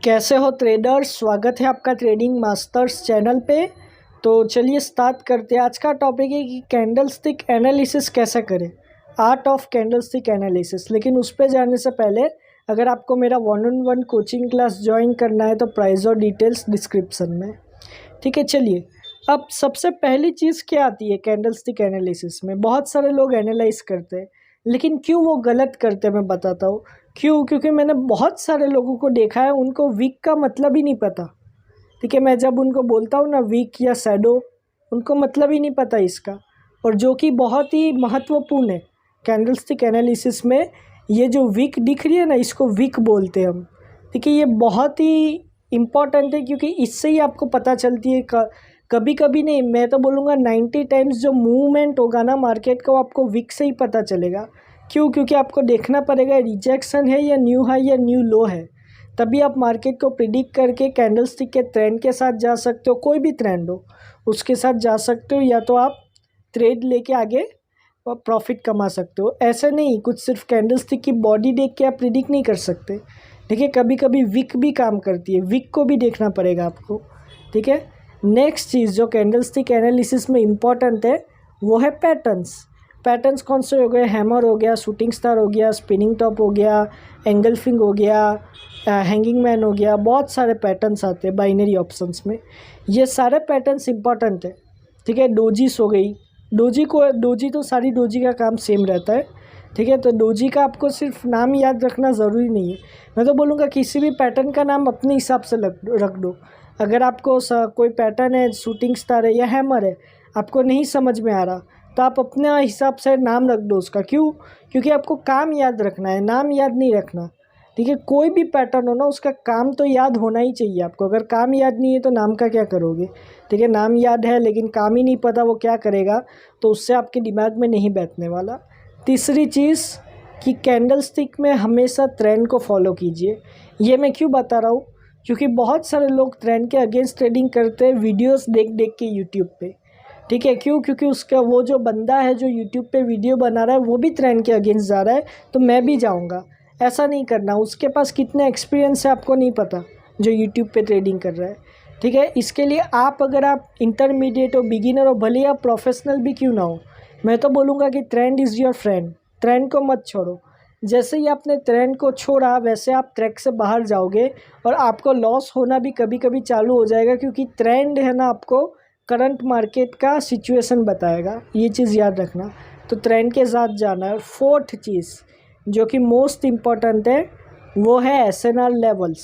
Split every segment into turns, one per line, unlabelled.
कैसे हो ट्रेडर्स। स्वागत है आपका ट्रेडिंग मास्टर्स चैनल पे। तो चलिए स्टार्ट करते हैं। आज का टॉपिक है कि कैंडलस्टिक एनालिसिस कैसे करें, आर्ट ऑफ कैंडलस्टिक एनालिसिस। लेकिन उस पे जाने से पहले अगर आपको मेरा 1-on-1 कोचिंग क्लास ज्वाइन करना है तो प्राइस और डिटेल्स डिस्क्रिप्शन में। ठीक है, चलिए अब सबसे पहली चीज़ क्या आती है कैंडलस्टिक एनालिसिस में। बहुत सारे लोग एनालाइज करते हैं, लेकिन क्यों वो गलत करते हैं मैं बताता हूँ क्यों। क्योंकि मैंने बहुत सारे लोगों को देखा है, उनको वीक का मतलब ही नहीं पता। ठीक है, मैं जब उनको बोलता हूँ ना वीक या शैडो, उनको मतलब ही नहीं पता इसका। और जो कि बहुत ही महत्वपूर्ण है कैंडलस्टिक एनालिसिस में, ये जो वीक दिख रही है ना, इसको वीक बोलते हैं हम। ठीक है, ये बहुत ही इम्पॉर्टेंट है क्योंकि इससे ही आपको पता चलती है कभी कभी नहीं, मैं तो बोलूँगा 90 टाइम्स जो मूवमेंट होगा ना मार्केट का, वो आपको वीक से ही पता चलेगा। क्यों? क्योंकि आपको देखना पड़ेगा रिजेक्शन है या न्यू हाई या न्यू लो है, तभी आप मार्केट को प्रिडिक्ट करके कैंडलस्टिक के ट्रेंड के साथ जा सकते हो। कोई भी ट्रेंड हो उसके साथ जा सकते हो, या तो आप ट्रेड लेके आगे प्रॉफिट कमा सकते हो। ऐसे नहीं कुछ सिर्फ कैंडलस्टिक की बॉडी देख के आप प्रिडिक्ट नहीं कर सकते। देखिए कभी कभी विक भी काम करती है, विक को भी देखना पड़ेगा आपको। ठीक है, नेक्स्ट चीज़ जो कैंडलस्टिक एनालिसिस में इम्पॉर्टेंट है वो है पैटर्न्स। पैटर्न्स कौन से हो गए? हैमर हो गया, शूटिंग स्टार हो गया, स्पिनिंग टॉप हो गया, एंगल्फिंग हो गया, हैंगिंग मैन हो गया। बहुत सारे पैटर्न्स आते हैं बाइनरी ऑप्शंस में, ये सारे पैटर्न्स इंपॉर्टेंट है। ठीक है, डोजीस हो गई, डोजी तो सारी डोजी का काम सेम रहता है। ठीक है, तो डोजी का आपको सिर्फ नाम याद रखना ज़रूरी नहीं है। मैं तो बोलूँगा किसी भी पैटर्न का नाम अपने हिसाब से रख दो। अगर आपको कोई पैटर्न है, शूटिंग स्टार है या हैमर है, आपको नहीं समझ में आ रहा तो आप अपने हिसाब से नाम रख दो उसका। क्यों? क्योंकि आपको काम याद रखना है, नाम याद नहीं रखना। ठीक है, कोई भी पैटर्न हो ना, उसका काम तो याद होना ही चाहिए आपको। अगर काम याद नहीं है तो नाम का क्या करोगे? ठीक है, नाम याद है लेकिन काम ही नहीं पता वो क्या करेगा, तो उससे आपके दिमाग में नहीं बैठने वाला। तीसरी चीज़ कि कैंडलस्टिक में हमेशा ट्रेंड को फॉलो कीजिए। ये मैं क्यों बता रहा हूँ? क्योंकि बहुत सारे लोग ट्रेंड के अगेंस्ट ट्रेडिंग करते हैं वीडियोस देख देख के यूट्यूब पे। ठीक है, क्यों? क्योंकि उसका वो जो बंदा है जो यूट्यूब पे वीडियो बना रहा है वो भी ट्रेंड के अगेंस्ट जा रहा है, तो मैं भी जाऊंगा। ऐसा नहीं करना। उसके पास कितना एक्सपीरियंस है आपको नहीं पता, जो यूट्यूब पे ट्रेडिंग कर रहा है। ठीक है, इसके लिए आप अगर आप इंटरमीडिएट हो, बिगिनर हो, भले आप प्रोफेशनल भी क्यों ना हो, मैं तो बोलूँगा कि trend is your friend. Trend को मत छोड़ो। जैसे ही आपने ट्रेंड को छोड़ा वैसे आप ट्रैक से बाहर जाओगे और आपको लॉस होना भी कभी कभी चालू हो जाएगा, क्योंकि ट्रेंड है ना आपको करंट मार्केट का सिचुएशन बताएगा। ये चीज़ याद रखना, तो ट्रेंड के साथ जाना है। फोर्थ चीज़ जो कि मोस्ट इम्पॉर्टेंट है वो है SNR levels,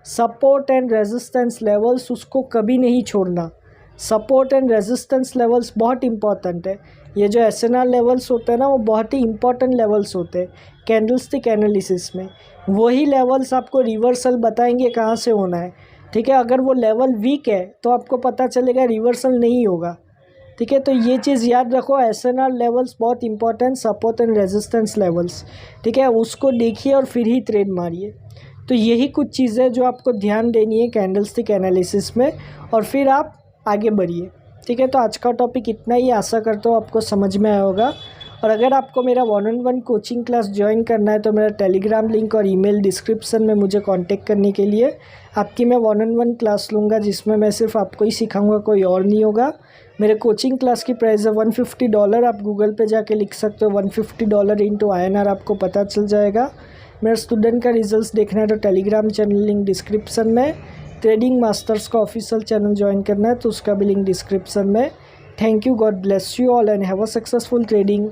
support and resistance levels. उसको कभी नहीं छोड़ना। सपोर्ट एंड रेजिस्टेंस लेवल्स बहुत इंपॉर्टेंट है। ये जो एसएनआर लेवल्स होते हैं ना, वो बहुत ही इंपॉर्टेंट लेवल्स होते हैं कैंडलस्टिक एनालिसिस में। वही लेवल्स आपको रिवर्सल बताएंगे कहाँ से होना है। ठीक है, अगर वो लेवल वीक है तो आपको पता चलेगा रिवर्सल नहीं होगा। ठीक है, तो ये चीज़ याद रखो, एसएनआर लेवल्स बहुत important, support and resistance levels. ठीक है, उसको देखिए और फिर ही ट्रेड मारिए। तो यही कुछ चीज़ें जो आपको ध्यान देनी है कैंडलस्टिक एनालिसिस में, और फिर आप आगे बढ़िए। ठीक है, तो आज का टॉपिक इतना ही। आशा करता हूँ आपको समझ में आया होगा। और अगर आपको मेरा 1-on-1 कोचिंग क्लास ज्वाइन करना है तो मेरा टेलीग्राम लिंक और ईमेल डिस्क्रिप्शन में मुझे कांटेक्ट करने के लिए। आपकी मैं 1-on-1 क्लास लूँगा जिसमें मैं सिर्फ आपको ही सिखाऊंगा, कोई और नहीं होगा। मेरे कोचिंग क्लास की प्राइस है $150। आप गूगल पे जाके लिख सकते हो $150 इंटू INR, आपको पता चल जाएगा। मेरा स्टूडेंट का रिजल्ट्स देखना है तो टेलीग्राम चैनल लिंक डिस्क्रिप्शन में। ट्रेडिंग मास्टर्स का ऑफिशियल चैनल ज्वाइन करना है तो उसका भी लिंक डिस्क्रिप्शन में। Thank you, God bless you all and have a successful trading.